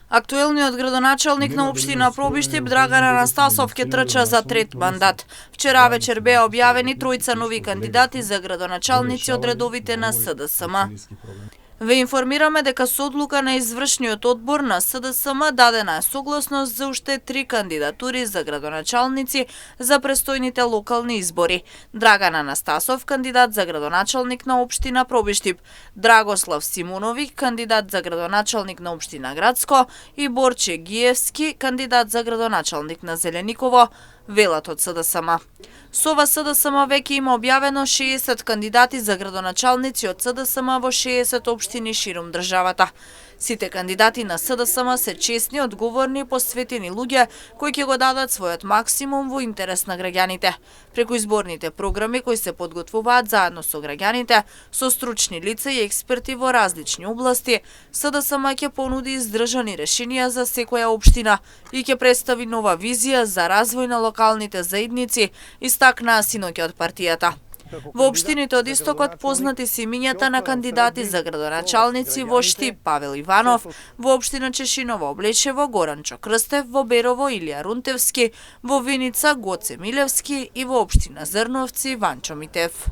Актуелниот градоначалник на општина Пробиштип Драган Анастасов ќе трча за трет мандат. Вчера вечер беа објавени тројца нови кандидати за градоначалници од редовите на СДСМ. Ве информираме дека со одлука на извршниот одбор на СДСМ дадена е согласност за уште 3 кандидатури за градоначалници за престојните локални избори. Драган Анастасов, кандидат за градоначалник на општина Пробиштип, Драгослав Симуновиќ, кандидат за градоначалник на општина Градско и Борче Гиевски, кандидат за градоначалник на Зелениково, велат од СДСМ. Со ова СДСМ веќе има објавено 60 кандидати за градоначалници од СДСМ во 60 општини ширум државата. Сите кандидати на СДСМ се честни, одговорни и посветени луѓе кои ќе го дадат својот максимум во интерес на граѓаните. Преку изборните програми кои се подготвуваат заедно со граѓаните, со стручни лица и експерти во различни области, СДСМ ќе понуди издржани решенија за секоја општина и ќе представи нова визија за развој на локалните заедници, истакнаа синоќа од партијата. Во општините од Истокот познати се имињата на кандидати за градоначалници во Штип Павел Иванов, во општина Чешиново Облечево Горанчо Крстев, во Берово Илија Рунтевски, во Виница Гоце Милевски и во општина Зрновци Ванчо Митев.